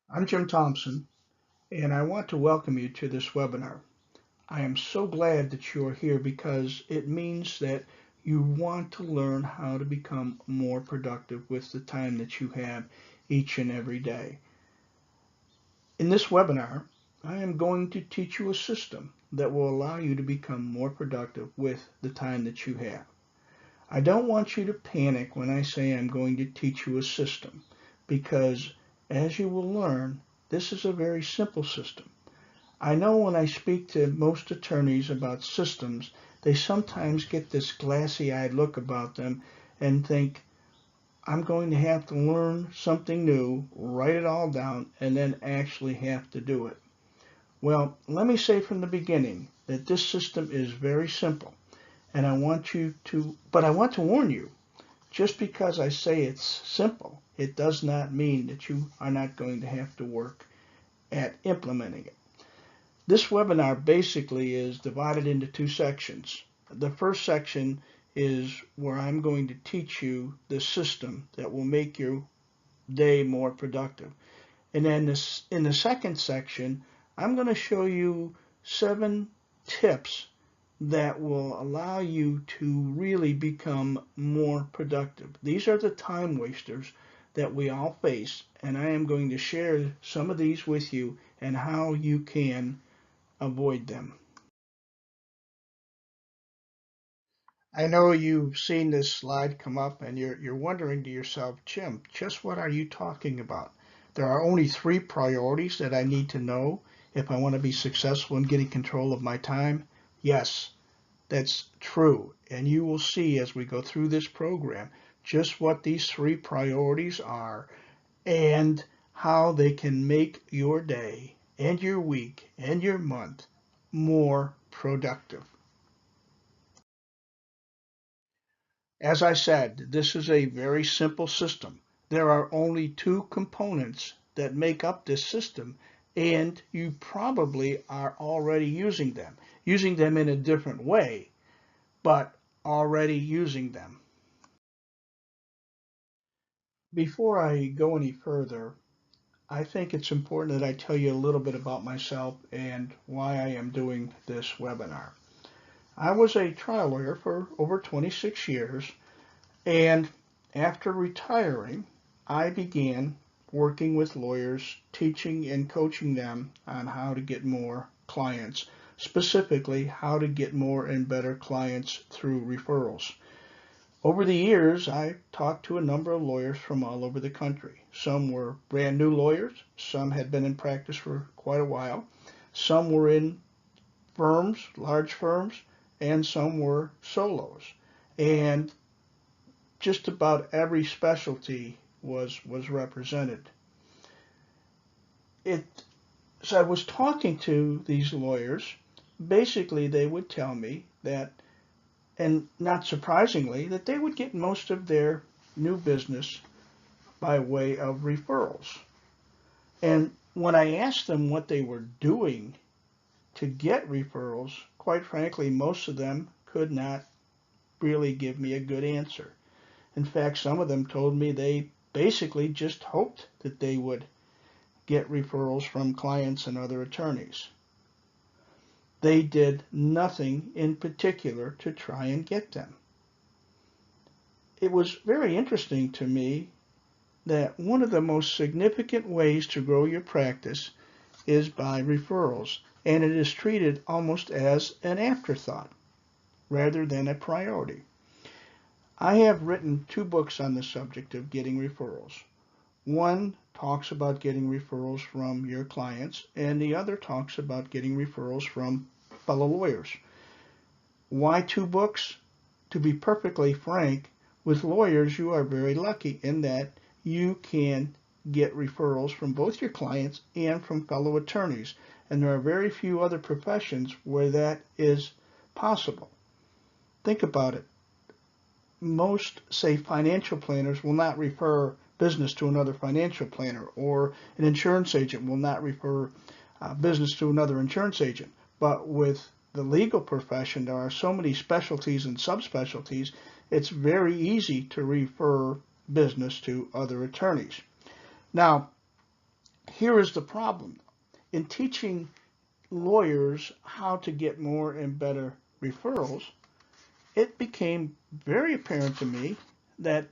I'm Jim Thompson, and I want to welcome you to this webinar. I am so glad that you are here because it means that you want to learn how to become more productive with the time that you have each and every day. In this webinar, I am going to teach you a system that will allow you to become more productive with the time that you have. I don't want you to panic when I say I'm going to teach you a system because, as you will learn, this is a very simple system. I know when I speak to most attorneys about systems, they sometimes get this glassy-eyed look about them and think, I'm going to have to learn something new, write it all down, and then actually have to do it. Well, let me say from the beginning that this system is very simple, and I want to warn you, just because I say it's simple, it does not mean that you are not going to have to work at implementing it. This webinar basically is divided into two sections. The first section is where I'm going to teach you the system that will make your day more productive. And then in the second section, I'm going to show you 7 tips that will allow you to really become more productive. These are the time wasters that we all face, and I am going to share some of these with you and how you can avoid them. I know you've seen this slide come up and you're wondering to yourself, Jim, just what are you talking about? There are only 3 priorities that I need to know if I want to be successful in getting control of my time. Yes, that's true. And you will see as we go through this program just what these 3 priorities are and how they can make your day and your week and your month more productive. As I said, this is a very simple system. There are only 2 components that make up this system, and you probably are already using them in a different way, but already using them. Before I go any further, I think it's important that I tell you a little bit about myself and why I am doing this webinar. I was a trial lawyer for over 26 years, and after retiring, I began working with lawyers, teaching and coaching them on how to get more clients, specifically how to get more and better clients through referrals. Over the years, I talked to a number of lawyers from all over the country. Some were brand new lawyers, some had been in practice for quite a while, some were in firms, large firms, and some were solos. And just about every specialty was represented. It As I was talking to these lawyers, basically they would tell me that, and not surprisingly, that they would get most of their new business by way of referrals. And when I asked them what they were doing to get referrals, quite frankly, most of them could not really give me a good answer. In fact, some of them told me they basically just hoped that they would get referrals from clients and other attorneys. They did nothing in particular to try and get them. It was very interesting to me that one of the most significant ways to grow your practice is by referrals, and it is treated almost as an afterthought rather than a priority. I have written 2 books on the subject of getting referrals. One talks about getting referrals from your clients, and the other talks about getting referrals from fellow lawyers. Why 2 books? To be perfectly frank, with lawyers, you are very lucky in that you can get referrals from both your clients and from fellow attorneys. And there are very few other professions where that is possible. Think about it. Most, say, financial planners will not refer business to another financial planner, or an insurance agent will not refer business to another insurance agent. But with the legal profession, there are so many specialties and subspecialties, it's very easy to refer business to other attorneys. Now, here is the problem. In teaching lawyers how to get more and better referrals, it became very apparent to me that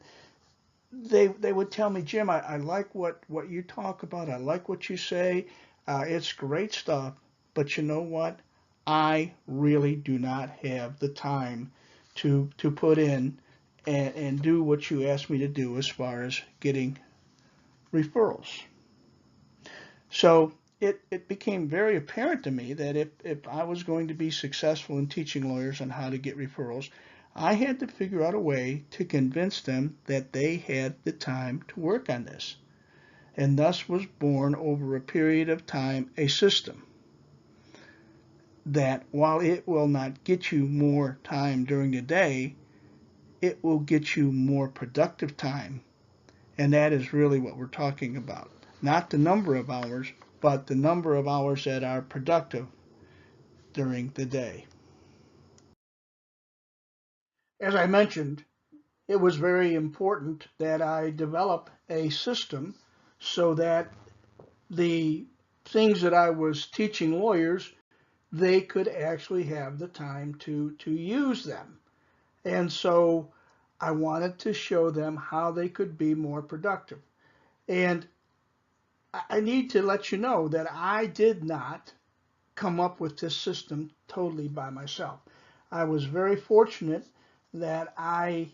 they would tell me, Jim, I like what you talk about. I like what you say. It's great stuff. But you know what? I really do not have the time to put in and do what you asked me to do as far as getting referrals. So it became very apparent to me that if I was going to be successful in teaching lawyers on how to get referrals, I had to figure out a way to convince them that they had the time to work on this. And thus was born over a period of time a system that, while it will not get you more time during the day, it will get you more productive time. And that is really what we're talking about. Not the number of hours, but the number of hours that are productive during the day. As I mentioned, it was very important that I develop a system so that the things that I was teaching lawyers, they could actually have the time to use them. And so I wanted to show them how they could be more productive. And I need to let you know that I did not come up with this system totally by myself. I was very fortunate that I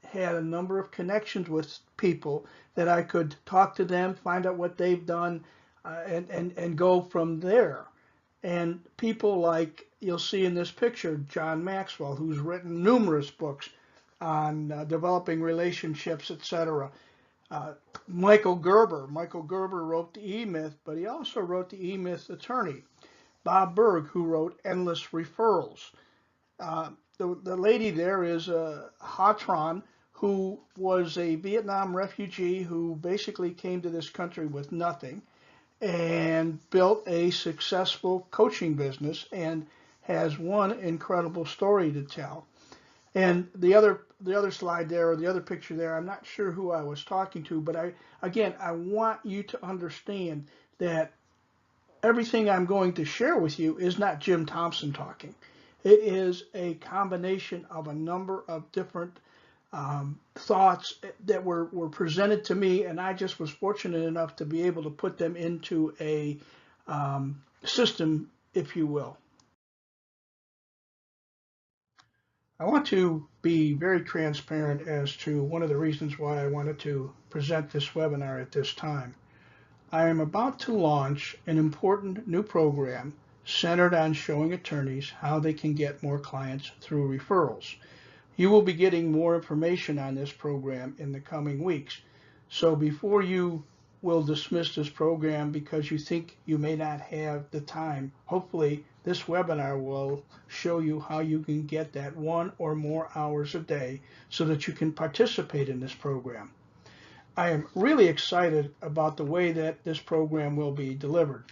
had a number of connections with people that I could talk to them, find out what they've done, and go from there. And people like you'll see in this picture, John Maxwell, who's written numerous books on developing relationships, etc. Michael Gerber. Michael Gerber wrote The E-Myth, but he also wrote The E-Myth Attorney. Bob Berg, who wrote Endless Referrals. The lady there is Ha Tran, who was a Vietnam refugee who basically came to this country with nothing and built a successful coaching business and has one incredible story to tell. And the other slide there, or the other picture there, I'm not sure who I was talking to, but I want you to understand that everything I'm going to share with you is not Jim Thompson talking. It is a combination of a number of different thoughts that were presented to me, and I just was fortunate enough to be able to put them into a system, if you will. I want to be very transparent as to one of the reasons why I wanted to present this webinar at this time. I am about to launch an important new program centered on showing attorneys how they can get more clients through referrals. You will be getting more information on this program in the coming weeks. So before you will dismiss this program because you think you may not have the time, hopefully this webinar will show you how you can get that 1 or more hours a day so that you can participate in this program. I am really excited about the way that this program will be delivered.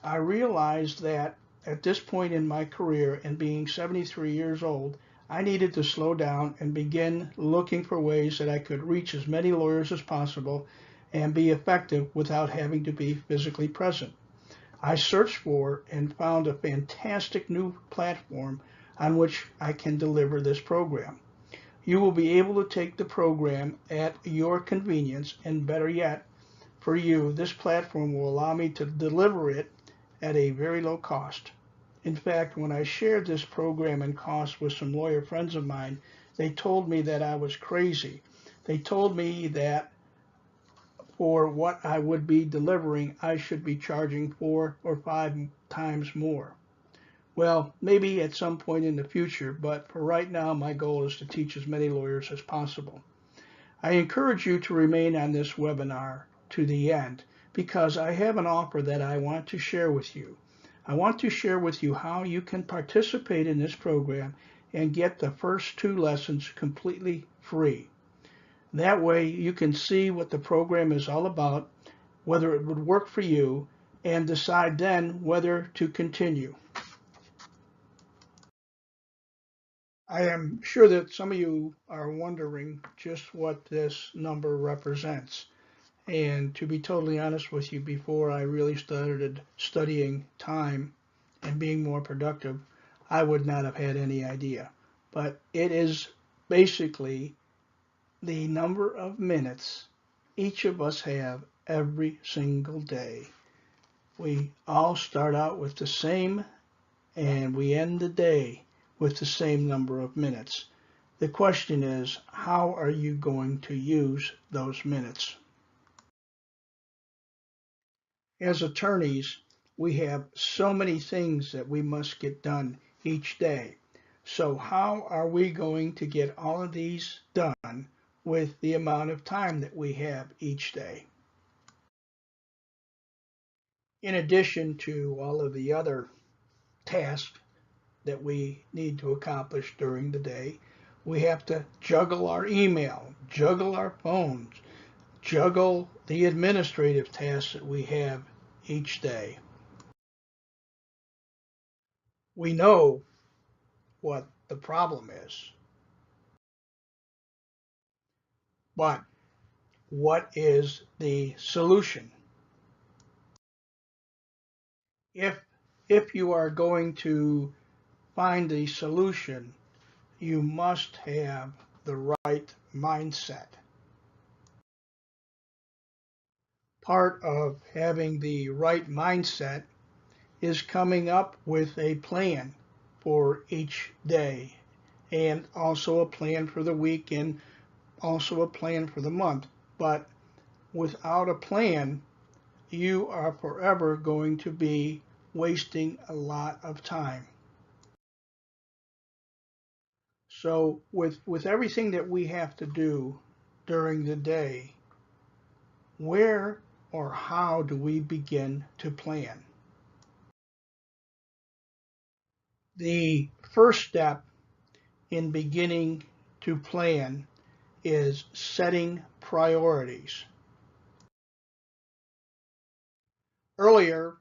I realized that at this point in my career and being 73 years old, I needed to slow down and begin looking for ways that I could reach as many lawyers as possible and be effective without having to be physically present. I searched for and found a fantastic new platform on which I can deliver this program. You will be able to take the program at your convenience, and better yet, for you, this platform will allow me to deliver it at a very low cost. In fact, when I shared this program and cost with some lawyer friends of mine, they told me that I was crazy. They told me that for what I would be delivering, I should be charging 4 or 5 times more. Well, maybe at some point in the future, but for right now, my goal is to teach as many lawyers as possible. I encourage you to remain on this webinar to the end because I have an offer that I want to share with you. I want to share with you how you can participate in this program and get the first 2 lessons completely free. That way you can see what the program is all about, whether it would work for you, and decide then whether to continue. I am sure that some of you are wondering just what this number represents. And to be totally honest with you, before I really started studying time and being more productive, I would not have had any idea. But it is basically the number of minutes each of us have every single day. We all start out with the same and we end the day with the same number of minutes. The question is, how are you going to use those minutes? As attorneys, we have so many things that we must get done each day. So how are we going to get all of these done with the amount of time that we have each day? In addition to all of the other tasks that we need to accomplish during the day, we have to juggle our email, juggle our phones, juggle the administrative tasks that we have each day. We know what the problem is, but what is the solution? If you are going to find the solution, you must have the right mindset. Part of having the right mindset is coming up with a plan for each day, and also a plan for the week, and also a plan for the month. But without a plan, you are forever going to be wasting a lot of time. So with everything that we have to do during the day, where or how do we begin to plan? The first step in beginning to plan is setting priorities. Earlier,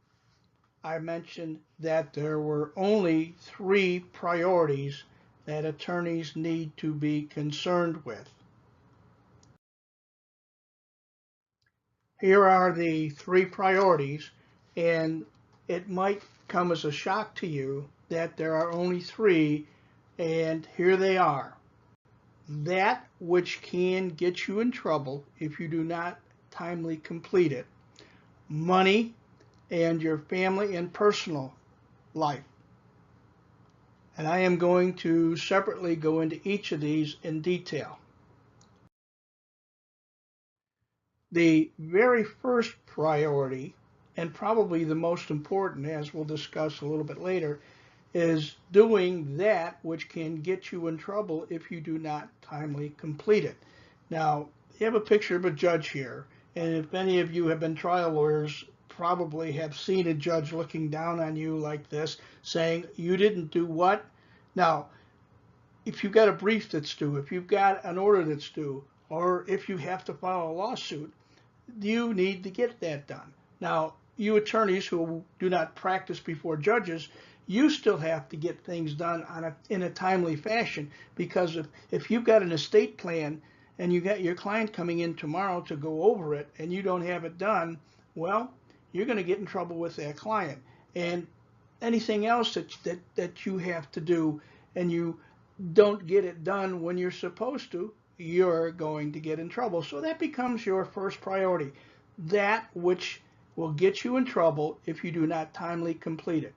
I mentioned that there were only 3 priorities that attorneys need to be concerned with. Here are the 3 priorities, and it might come as a shock to you that there are only 3, and here they are. That which can get you in trouble if you do not timely complete it. Money and your family and personal life. And I am going to separately go into each of these in detail. The very first priority, and probably the most important, as we'll discuss a little bit later, is doing that which can get you in trouble if you do not timely complete it. Now, you have a picture of a judge here, and if any of you have been trial lawyers, probably have seen a judge looking down on you like this, saying, you didn't do what? Now, if you've got a brief that's due, if you've got an order that's due, or if you have to file a lawsuit, you need to get that done. Now, you attorneys who do not practice before judges, you still have to get things done in a timely fashion, because if you've got an estate plan and you got your client coming in tomorrow to go over it and you don't have it done, well, you're going to get in trouble with that client. And anything else that you have to do and you don't get it done when you're supposed to, you're going to get in trouble. So that becomes your first priority, that which will get you in trouble if you do not timely complete it.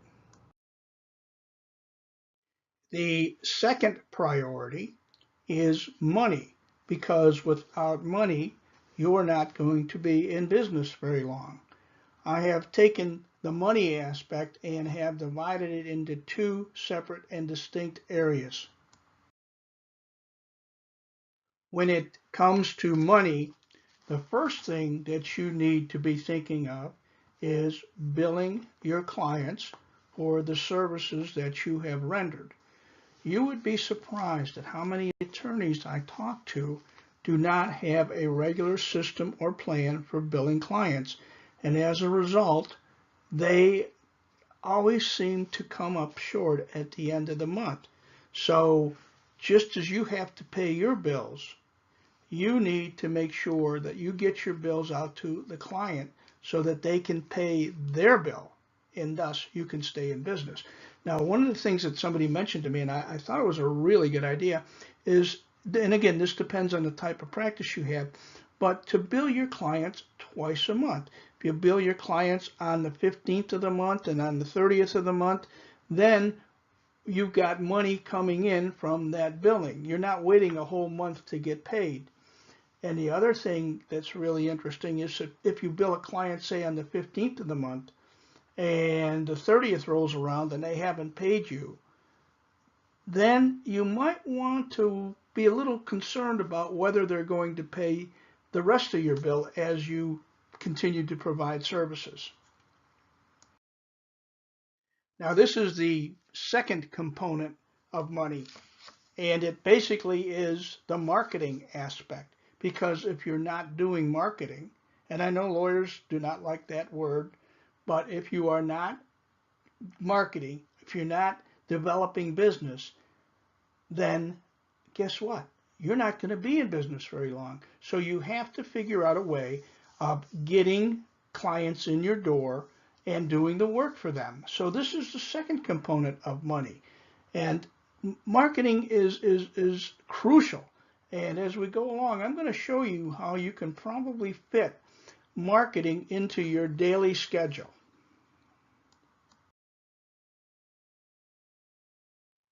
The second priority is money, because without money, you're not going to be in business very long. I have taken the money aspect and have divided it into 2 separate and distinct areas. When it comes to money, the first thing that you need to be thinking of is billing your clients for the services that you have rendered. You would be surprised at how many attorneys I talk to do not have a regular system or plan for billing clients, and as a result, they always seem to come up short at the end of the month. So just as you have to pay your bills, you need to make sure that you get your bills out to the client so that they can pay their bill, and thus you can stay in business. Now, one of the things that somebody mentioned to me, and I thought it was a really good idea, is, and again, this depends on the type of practice you have, but to bill your clients twice a month. If you bill your clients on the 15th of the month and on the 30th of the month, then you've got money coming in from that billing. You're not waiting a whole month to get paid. And the other thing that's really interesting is if you bill a client, say, on the 15th of the month, and the 30th rolls around and they haven't paid you, then you might want to be a little concerned about whether they're going to pay the rest of your bill as you continue to provide services. Now, this is the second component of money, and it basically is the marketing aspect. Because if you're not doing marketing, and I know lawyers do not like that word, but if you are not marketing, if you're not developing business, then guess what? You're not going to be in business very long. So you have to figure out a way of getting clients in your door and doing the work for them. So this is the second component of money. And marketing is crucial. And as we go along, I'm going to show you how you can probably fit marketing into your daily schedule.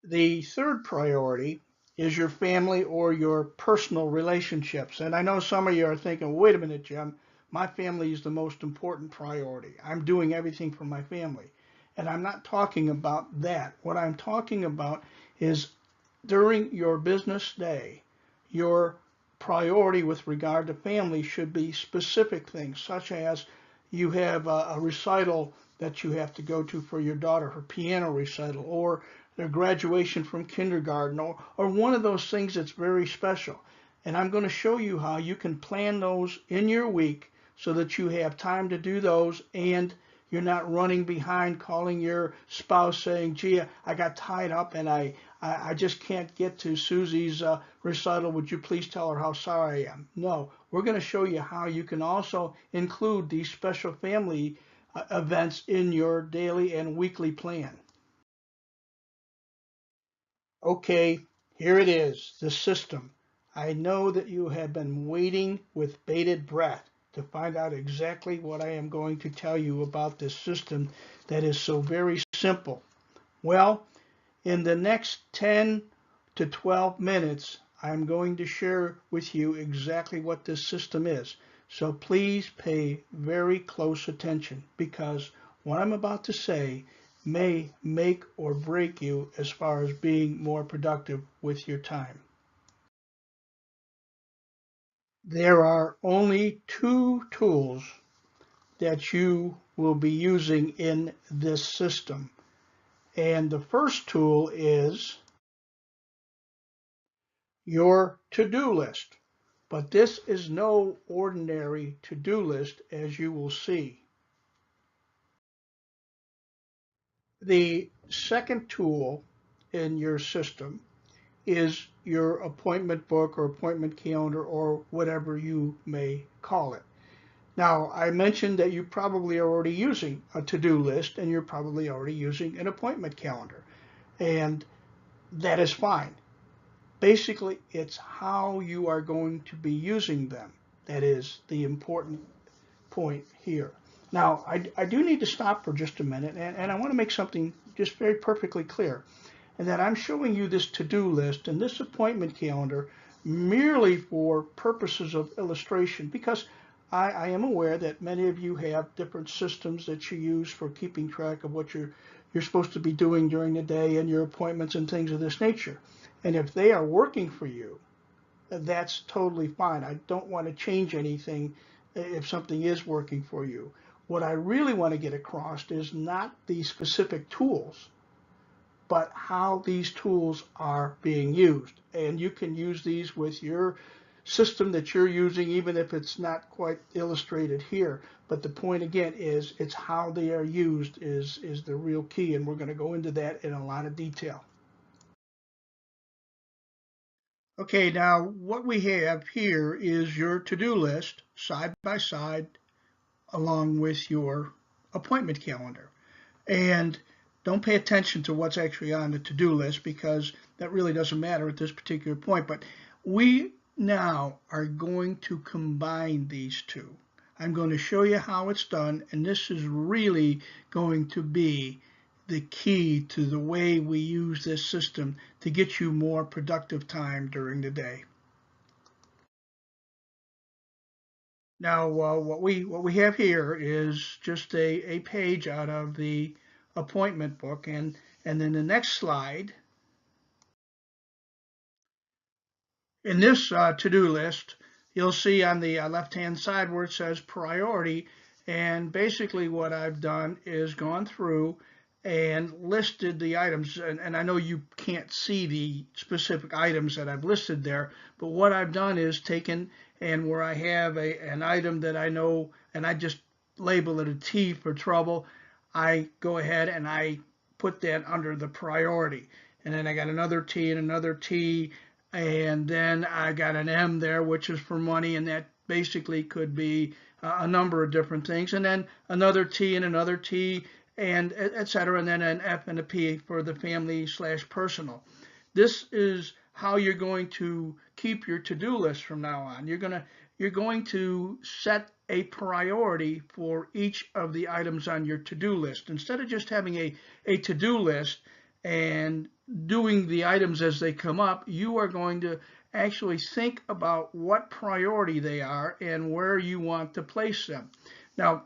The third priority is your family or your personal relationships. And I know some of you are thinking, wait a minute, Jim, my family is the most important priority. I'm doing everything for my family. And I'm not talking about that. What I'm talking about is during your business day, your priority with regard to family should be specific things, such as you have a recital that you have to go to for your daughter, her piano recital, or their graduation from kindergarten, or one of those things that's very special. And I'm going to show you how you can plan those in your week so that you have time to do those and you're not running behind calling your spouse saying, gee, I got tied up and I just can't get to Susie's recital. Would you please tell her how sorry I am? No, we're going to show you how you can also include these special family events in your daily and weekly plan. Okay, here it is, the system. I know that you have been waiting with bated breath to find out exactly what I am going to tell you about this system that is so very simple. Well, in the next 10 to 12 minutes, I'm going to share with you exactly what this system is. So please pay very close attention because what I'm about to say may make or break you as far as being more productive with your time. There are only two tools that you will be using in this system. And the first tool is your to-do list. But this is no ordinary to-do list, as you will see. The second tool in your system is your appointment book or appointment calendar or whatever you may call it. Now, I mentioned that you probably are already using a to-do list and you're probably already using an appointment calendar. And that is fine. Basically, it's how you are going to be using them that is the important point here. Now, I do need to stop for just a minute, and I want to make something just very perfectly clear, and that I'm showing you this to-do list and this appointment calendar merely for purposes of illustration, because I am aware that many of you have different systems that you use for keeping track of what you're supposed to be doing during the day and your appointments and things of this nature. And if they are working for you, that's totally fine. I don't want to change anything if something is working for you. What I really want to get across is not the specific tools, but how these tools are being used. And you can use these with your system that you're using, even if it's not quite illustrated here. But the point again is it's how they are used is the real key, and we're going to go into that in a lot of detail. Okay, now what we have here is your to-do list side by side along with your appointment calendar. And don't pay attention to what's actually on the to-do list because that really doesn't matter at this particular point. But we now are going to combine these two. I'm going to show you how it's done, and this is really going to be the key to the way we use this system to get you more productive time during the day. Now, what we have here is just a page out of the appointment book, and then the next slide. In this to-do list, you'll see on the left-hand side where it says priority, and basically what I've done is gone through and listed the items, and I know you can't see the specific items that I've listed there, but what I've done is taken and where I have an item that I know, and I just label it a T for trouble, I go ahead and I put that under the priority. And then I got another T and another T, and then I got an M there, which is for money, and that basically could be a number of different things. And then another T and another T, and etc. And then an F and a P for the family / personal. This is how you're going to keep your to-do list from now on. You're going to set a priority for each of the items on your to-do list. Instead of just having a to-do list and doing the items as they come up, you are going to actually think about what priority they are and where you want to place them. Now,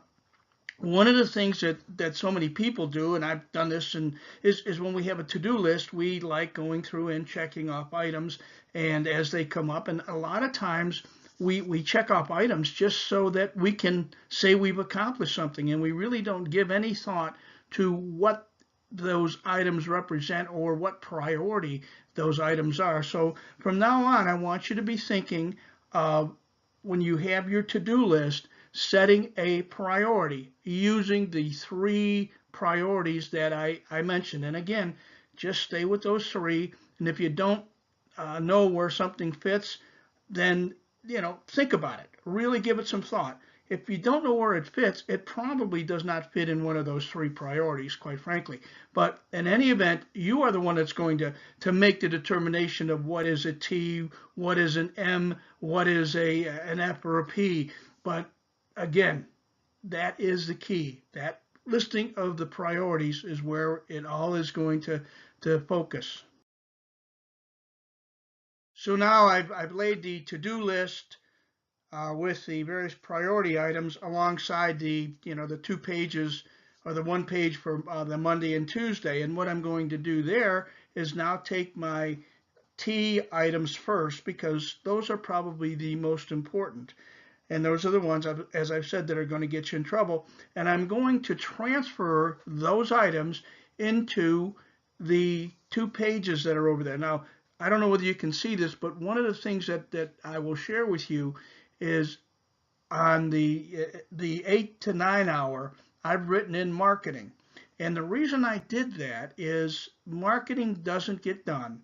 one of the things that so many people do, and I've done this, is when we have a to-do list, we like going through and checking off items and as they come up. And a lot of times we check off items just so that we can say we've accomplished something, and we really don't give any thought to what those items represent or what priority those items are. So from now on, I want you to be thinking of when you have your to-do list, setting a priority using the 3 priorities that I mentioned. And again, just stay with those 3. And if you don't know where something fits, then think about it. Really give it some thought. If you don't know where it fits, it probably does not fit in one of those 3 priorities, quite frankly. But in any event, you are the one that's going to make the determination of what is a T, what is an M, what is an F or a P. But again, that is the key. That listing of the priorities is where it all is going to focus. So now I've laid the to-do list with the various priority items alongside the 2 pages or the 1 page for the Monday and Tuesday. And what I'm going to do there is now take my T items first because those are probably the most important. And those are the ones, as I've said, that are going to get you in trouble. And I'm going to transfer those items into the 2 pages that are over there. Now, I don't know whether you can see this, but one of the things that I will share with you is on the 8 to 9 hour, I've written in marketing. And the reason I did that is marketing doesn't get done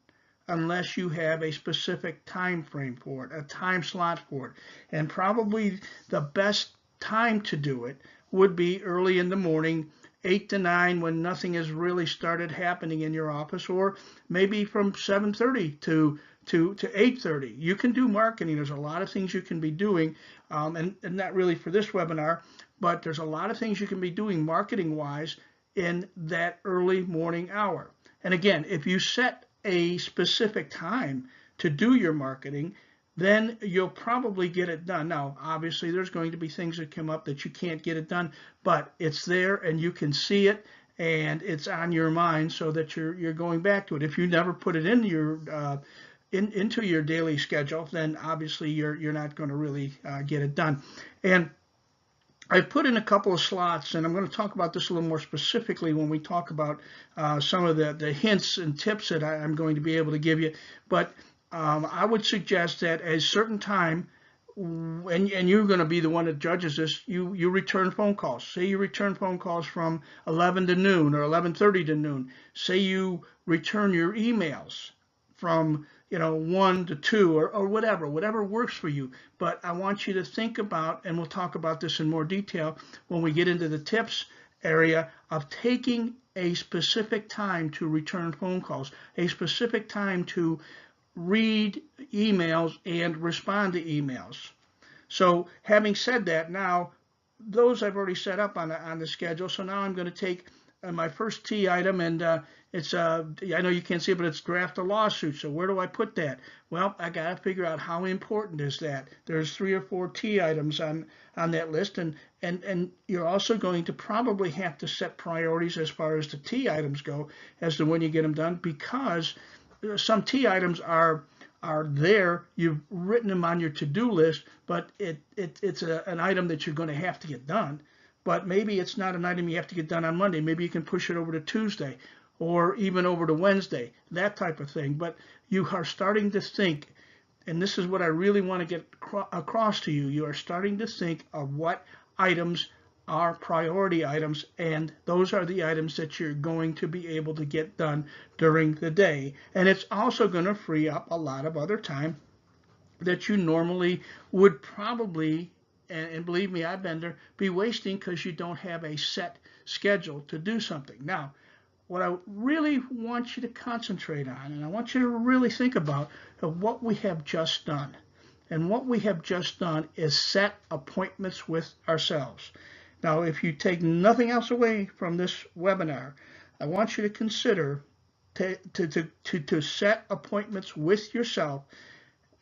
unless you have a specific time frame for it, a time slot for it. And probably the best time to do it would be early in the morning, 8 to 9, when nothing has really started happening in your office, or maybe from 7:30 to 8:30. You can do marketing. There's a lot of things you can be doing, and not really for this webinar, but there's a lot of things you can be doing marketing-wise in that early morning hour. And again, if you set a specific time to do your marketing, then you'll probably get it done. Now, obviously, there's going to be things that come up that you can't get it done, but it's there and you can see it and it's on your mind so that you're going back to it. If you never put it in your into your daily schedule, then obviously you're not going to really get it done. And I've put in a couple of slots, and I'm going to talk about this a little more specifically when we talk about some of the hints and tips that I'm going to be able to give you. But I would suggest that at a certain time, and you're going to be the one that judges this, you return phone calls. Say you return phone calls from 11 to noon or 11:30 to noon. Say you return your emails from 1 to 2 or whatever works for you. But I want you to think about, and we'll talk about this in more detail when we get into the tips area, of taking a specific time to return phone calls, a specific time to read emails and respond to emails. So having said that, now those I've already set up on the schedule. So now I'm going to take my first T item, and it's I know you can't see it, but it's draft a lawsuit. So where do I put that? Well, I got to figure out how important is that. There's 3 or 4 T items on that list, and you're also going to probably have to set priorities as far as the T items go as to when you get them done, because some T items are there. You've written them on your to-do list, but it's an item that you're going to have to get done. But maybe it's not an item you have to get done on Monday. Maybe you can push it over to Tuesday or even over to Wednesday, that type of thing. But you are starting to think, and this is what I really want to get across to you, you are starting to think of what items are priority items, and those are the items that you're going to be able to get done during the day. And it's also going to free up a lot of other time that you normally would probably, and believe me, I've been there, be wasting because you don't have a set schedule to do something. Now, what I really want you to concentrate on, and I want you to really think about what we have just done. And what we have just done is set appointments with ourselves. Now, if you take nothing else away from this webinar, I want you to consider to set appointments with yourself.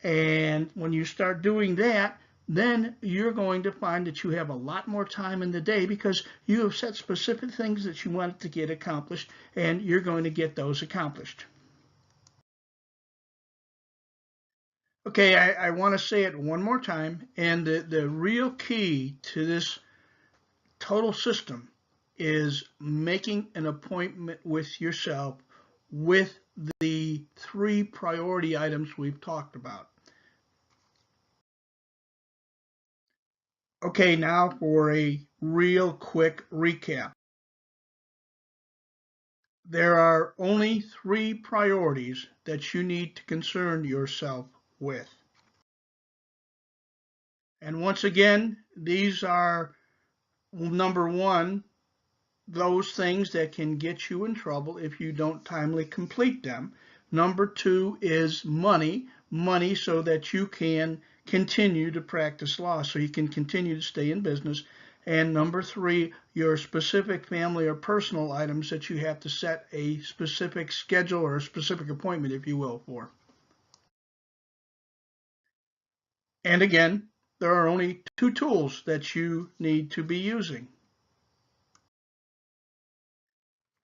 And when you start doing that, then you're going to find that you have a lot more time in the day because you have set specific things that you want to get accomplished, and you're going to get those accomplished. Okay, I want to say it one more time, and the real key to this total system is making an appointment with yourself with the 3 priority items we've talked about. Okay, now for a real quick recap. There are only 3 priorities that you need to concern yourself with. And once again, these are, number 1, those things that can get you in trouble if you don't timely complete them. Number 2 is money so that you can continue to practice law, so you can continue to stay in business. And number 3, your specific family or personal items that you have to set a specific schedule or a specific appointment, if you will, for. And again, there are only 2 tools that you need to be using.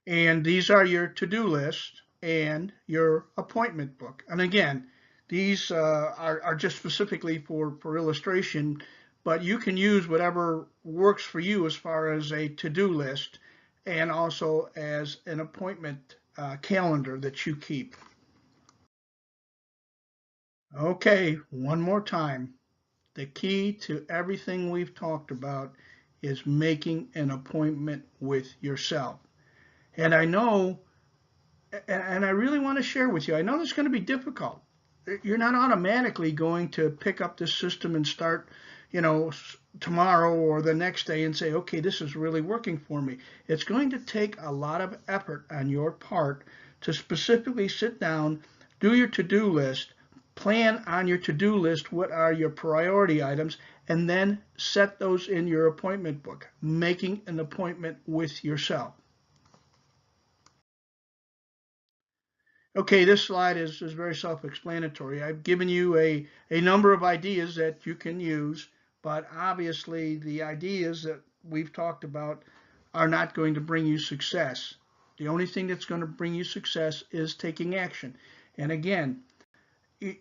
And these are your to-do list and your appointment book. And again, these are just specifically for illustration, but you can use whatever works for you as far as a to-do list and also as an appointment calendar that you keep. Okay, one more time. The key to everything we've talked about is making an appointment with yourself. And I know, and I really want to share with you, I know it's going to be difficult. You're not automatically going to pick up this system and start, tomorrow or the next day and say, okay, this is really working for me. It's going to take a lot of effort on your part to specifically sit down, do your to-do list, plan on your to-do list what are your priority items, and then set those in your appointment book, making an appointment with yourself. Okay, this slide is very self-explanatory. I've given you a number of ideas that you can use, but obviously the ideas that we've talked about are not going to bring you success. The only thing that's going to bring you success is taking action. And again, you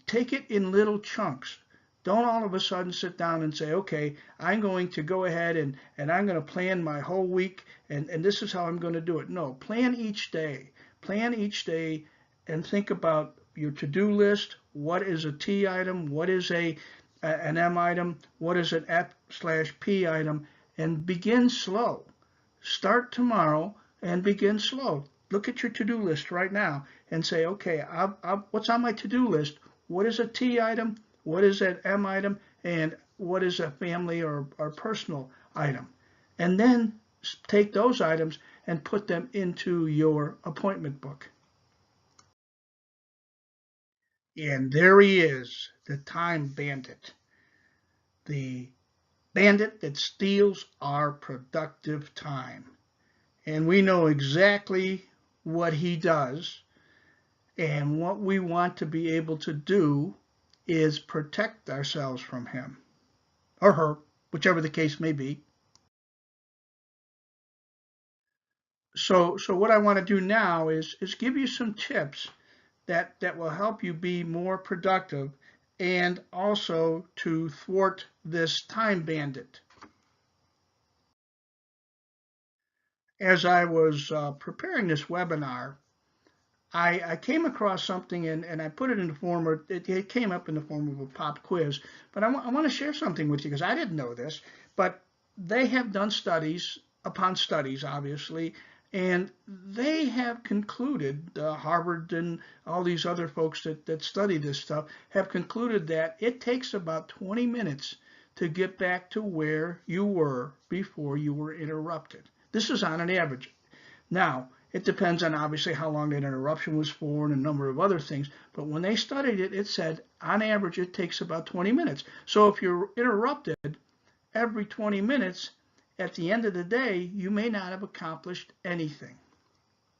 take it in little chunks. Don't all of a sudden sit down and say, okay, I'm going to go ahead and I'm going to plan my whole week, and this is how I'm going to do it. No, plan each day. Plan each day and think about your to-do list. What is a T item? What is an M item? What is an F/P item? And begin slow. Start tomorrow and begin slow. Look at your to-do list right now and say, okay, what's on my to-do list? What is a T item? What is an M item? And what is a family or personal item? And then take those items and put them into your appointment book. And there he is, the time bandit, the bandit that steals our productive time. And we know exactly what he does. And what we want to be able to do is protect ourselves from him or her, whichever the case may be. So what I want to do now is give you some tips that will help you be more productive and also to thwart this time bandit. As I was preparing this webinar, I came across something and I put it in the form, or it came up in the form of a pop quiz, but I want to share something with you because I didn't know this, but they have done studies upon studies, obviously, and they have concluded, Harvard and all these other folks that study this stuff have concluded that it takes about 20 minutes to get back to where you were before you were interrupted. This is on an average. Now, it depends on obviously how long that interruption was for and a number of other things. But when they studied it, it said on average it takes about 20 minutes. So if you're interrupted every 20 minutes, at the end of the day, you may not have accomplished anything.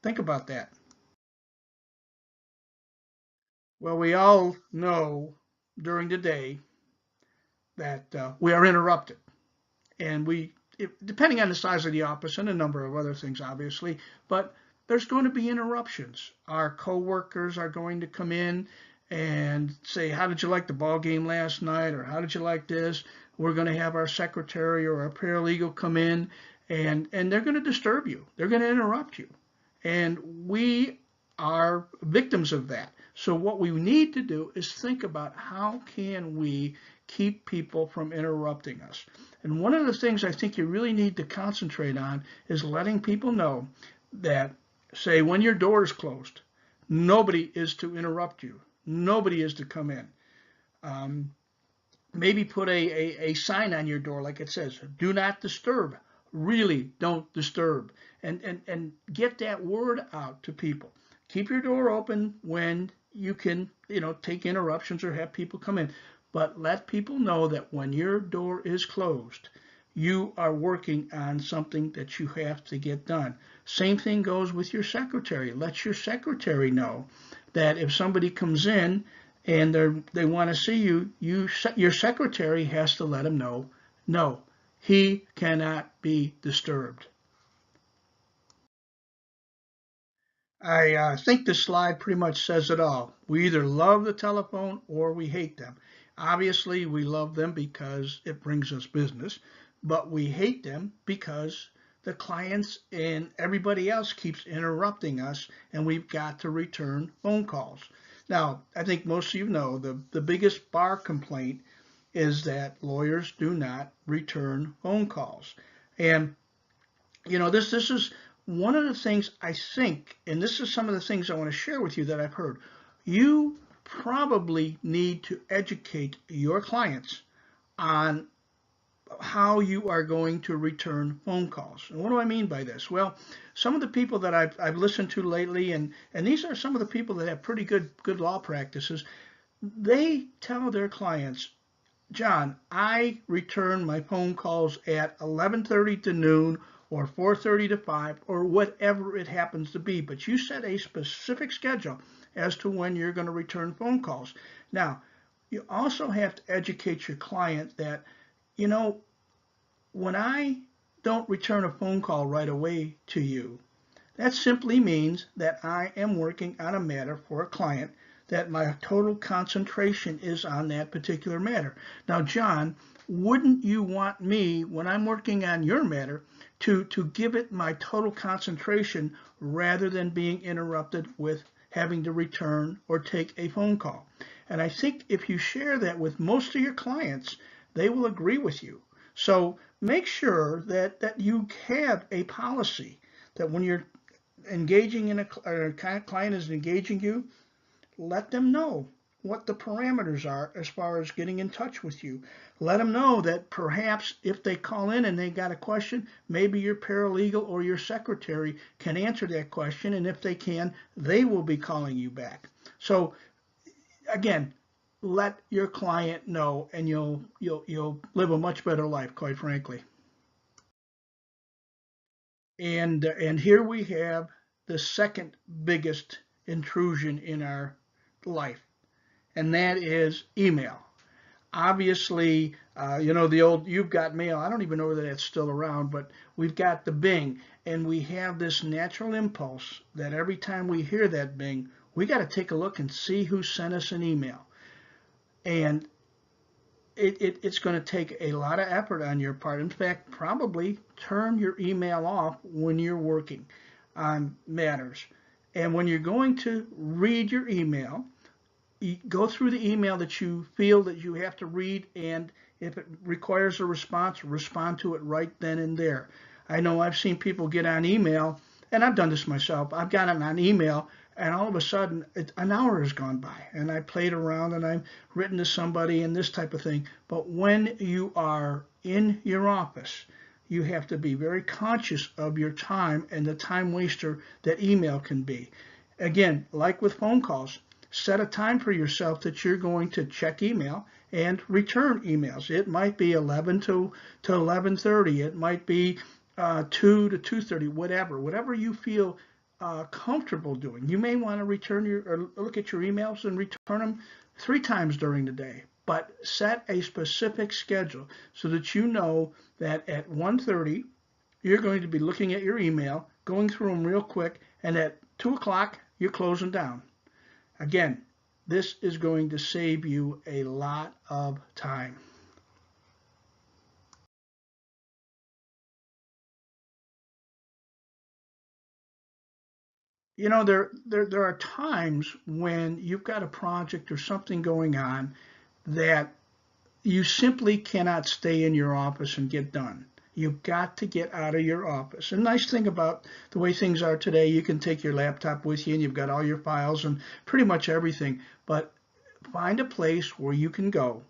Think about that. Well, we all know during the day that we are interrupted. And depending on the size of the office and a number of other things, obviously, but there's going to be interruptions. Our coworkers are going to come in and say, how did you like the ball game last night? Or how did you like this? We're going to have our secretary or our paralegal come in and they're going to disturb you. They're going to interrupt you. And we are victims of that. So what we need to do is think about how can we keep people from interrupting us. And one of the things I think you really need to concentrate on is letting people know that, say, when your door is closed, nobody is to interrupt you. Nobody is to come in. Maybe put a sign on your door like it says, do not disturb. Really don't disturb. And get that word out to people. Keep your door open when you can, take interruptions or have people come in. But let people know that when your door is closed, you are working on something that you have to get done. Same thing goes with your secretary. Let your secretary know that if somebody comes in and they want to see you, your secretary has to let them know, no, he cannot be disturbed. I think this slide pretty much says it all. We either love the telephone or we hate them. Obviously, we love them because it brings us business, but we hate them because the clients and everybody else keeps interrupting us and we've got to return phone calls. Now, I think most of you know the biggest bar complaint is that lawyers do not return phone calls. And this is one of the things I think, and this is some of the things I want to share with you that I've heard. You probably need to educate your clients on how you are going to return phone calls. And what do I mean by this? Well, some of the people that I've listened to lately, and these are some of the people that have pretty good law practices, they tell their clients, John, I return my phone calls at 11:30 to noon or 4:30 to 5 or whatever it happens to be, but you set a specific schedule as to when you're going to return phone calls. Now, you also have to educate your client that, when I don't return a phone call right away to you, that simply means that I am working on a matter for a client, that my total concentration is on that particular matter. Now, John, wouldn't you want me, when I'm working on your matter, to give it my total concentration rather than being interrupted with having to return or take a phone call? And I think if you share that with most of your clients, they will agree with you. So make sure that you have a policy that when you're engaging in a client is engaging you, let them know what the parameters are as far as getting in touch with you. Let them know that perhaps if they call in and they got a question, maybe your paralegal or your secretary can answer that question, and if they can, they will be calling you back. So again, let your client know, and you'll live a much better life, quite frankly. And here we have the second biggest intrusion in our life, and that is email. Obviously, the old "you've got mail." I don't even know whether that's still around, but we've got the Bing, and we have this natural impulse that every time we hear that Bing, we got to take a look and see who sent us an email. And it's going to take a lot of effort on your part. In fact, probably turn your email off when you're working on matters. And when you're going to read your email, you go through the email that you feel that you have to read, and if it requires a response, respond to it right then and there. I know I've seen people get on email, and I've done this myself. I've gotten on email, and all of a sudden an hour has gone by, and I played around and I've written to somebody and this type of thing. But when you are in your office, you have to be very conscious of your time and the time waster that email can be. Again, like with phone calls, set a time for yourself that you're going to check email and return emails. It might be 11 to 11:30. It might be 2 to 2:30. Whatever you feel comfortable doing. You may want to return or look at your emails and return them 3 times during the day. But set a specific schedule so that you know that at 1:30 you're going to be looking at your email, going through them real quick, and at 2 o'clock you're closing down. Again, this is going to save you a lot of time. There are times when you've got a project or something going on that you simply cannot stay in your office and get done. You've got to get out of your office. And nice thing about the way things are today, you can take your laptop with you and you've got all your files and pretty much everything. But find a place where you can go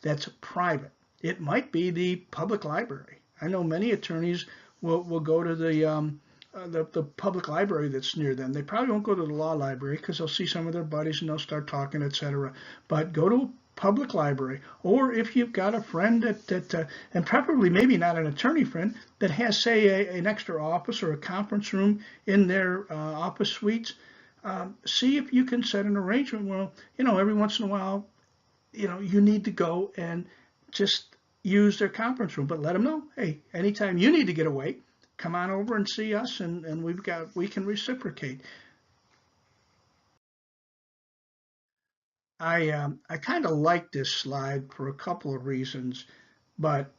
that's private. It might be the public library. I know many attorneys will go to the public library that's near them. They probably won't go to the law library because they'll see some of their buddies and they'll start talking, etc. But go to a public library, or if you've got a friend and preferably maybe not an attorney friend, that has, say, an extra office or a conference room in their office suites, see if you can set an arrangement. Well, every once in a while, you need to go and just use their conference room, but let them know, hey, anytime you need to get away, come on over and see us, and we can reciprocate. I kind of like this slide for a couple of reasons, but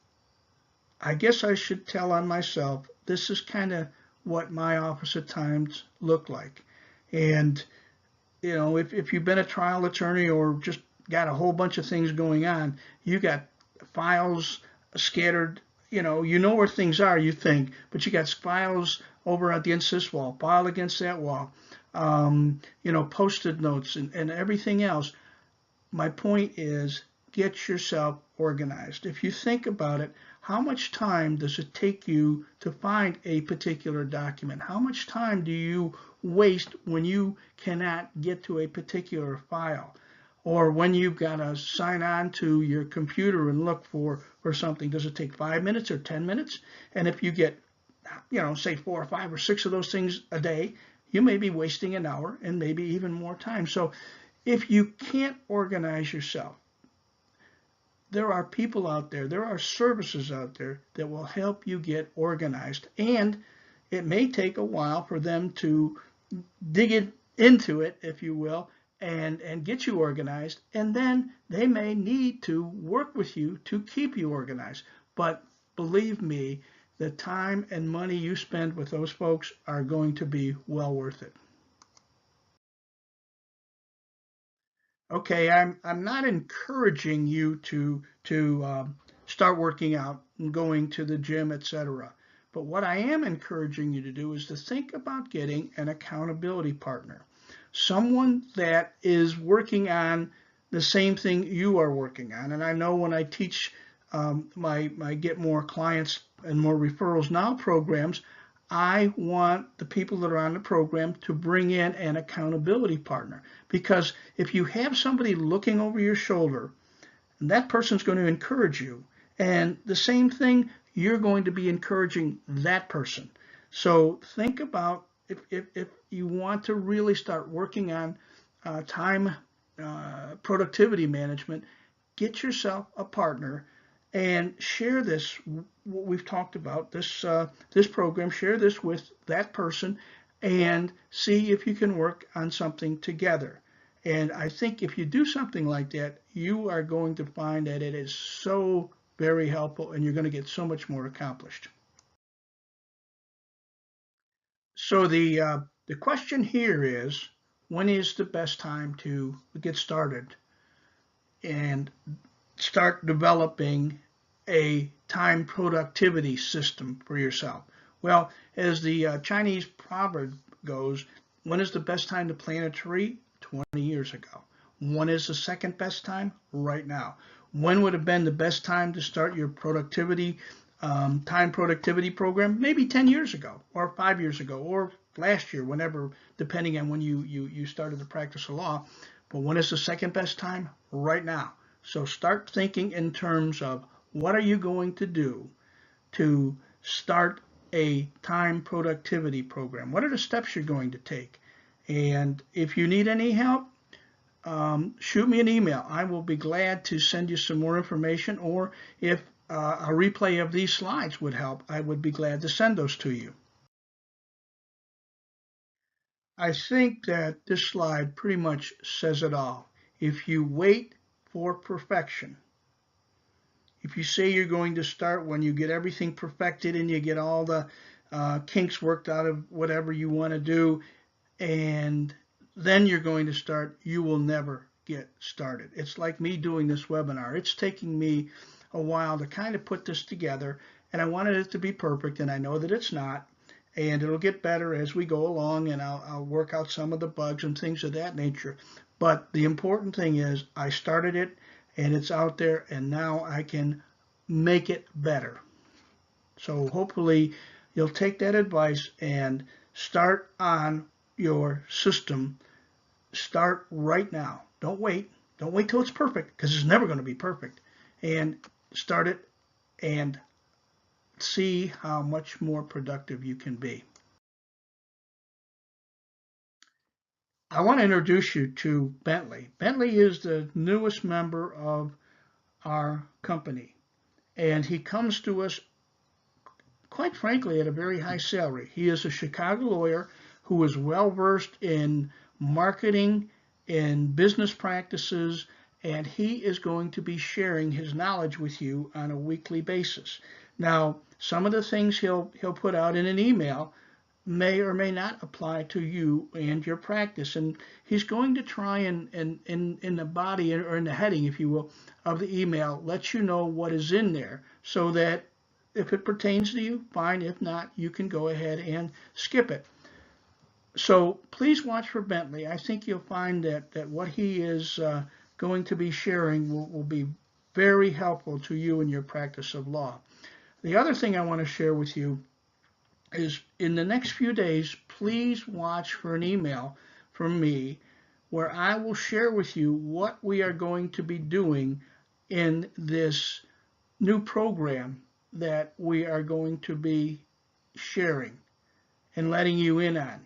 I guess I should tell on myself. This is kind of what my office at times look like. And if you've been a trial attorney or just got a whole bunch of things going on, you got files scattered. You know where things are, you think, but you got files over against this wall, file against that wall, posted notes and everything else. My point is, get yourself organized. If you think about it, how much time does it take you to find a particular document? How much time do you waste when you cannot get to a particular file? Or when you've got to sign on to your computer and look for something? Does it take 5 minutes or 10 minutes? And if you get, say 4 or 5 or 6 of those things a day, you may be wasting an hour and maybe even more time. So if you can't organize yourself, there are people out there, there are services out there that will help you get organized. And it may take a while for them to dig into it, if you will, and get you organized. And then they may need to work with you to keep you organized. But believe me, the time and money you spend with those folks are going to be well worth it. Okay, I'm not encouraging you to start working out and going to the gym, etc. But what I am encouraging you to do is to think about getting an accountability partner, someone that is working on the same thing you are working on. And I know when I teach my Get More Clients and More Referrals Now programs, I want the people that are on the program to bring in an accountability partner. Because if you have somebody looking over your shoulder, that person's going to encourage you. And the same thing, you're going to be encouraging that person. So think about if you want to really start working on time productivity management, get yourself a partner and share this, what we've talked about, this program, share this with that person and see if you can work on something together. And I think if you do something like that, you are going to find that it is so very helpful and you're going to get so much more accomplished. So the question here is, when is the best time to get started and start developing a time productivity system for yourself? Well, as the Chinese proverb goes, when is the best time to plant a tree? 20 years ago. When is the second best time? Right now. When would have been the best time to start your productivity, time productivity program? Maybe 10 years ago, or 5 years ago, or last year, whenever, depending on when you started the practice of law. But when is the second best time? Right now. So start thinking in terms of what are you going to do to start a time productivity program? What are the steps you're going to take? And if you need any help, shoot me an email. I will be glad to send you some more information, or if a replay of these slides would help, I would be glad to send those to you. I think that this slide pretty much says it all. If you wait for perfection, if you say you're going to start when you get everything perfected and you get all the kinks worked out of whatever you want to do, and then you're going to start, you will never get started. It's like me doing this webinar. It's taking me a while to kind of put this together, and I wanted it to be perfect, and I know that it's not, and it'll get better as we go along, and I'll work out some of the bugs and things of that nature. But the important thing is I started it, and it's out there, and now I can make it better. So hopefully you'll take that advice and start on your system. Start right now. Don't wait. Don't wait till it's perfect, because it's never going to be perfect. And start it and see how much more productive you can be. I want to introduce you to Bentley. Bentley is the newest member of our company, and he comes to us, quite frankly, at a very high salary. He is a Chicago lawyer who is well versed in marketing, in business practices, and he is going to be sharing his knowledge with you on a weekly basis. Now, some of the things he'll put out in an email may or may not apply to you and your practice, and he's going to try and in the body, or in the heading, if you will, of the email, let you know what is in there, so that if it pertains to you, fine. If not, you can go ahead and skip it. So please watch for Bentley. I think you'll find that what he is going to be sharing will be very helpful to you in your practice of law. The other thing I want to share with you is, in the next few days, please watch for an email from me where I will share with you what we are going to be doing in this new program that we are going to be sharing and letting you in on.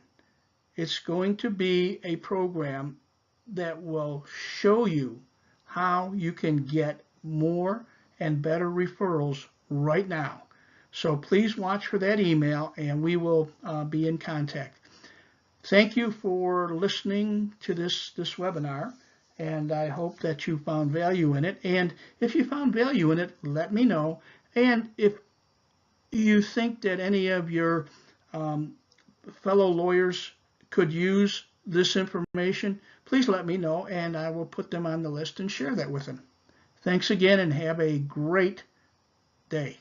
It's going to be a program that will show you how you can get more and better referrals right now. So please watch for that email, and we will be in contact. Thank you for listening to this webinar, and I hope that you found value in it. And if you found value in it, let me know. And if you think that any of your fellow lawyers could use this information, please let me know, and I will put them on the list and share that with them. Thanks again, and have a great day.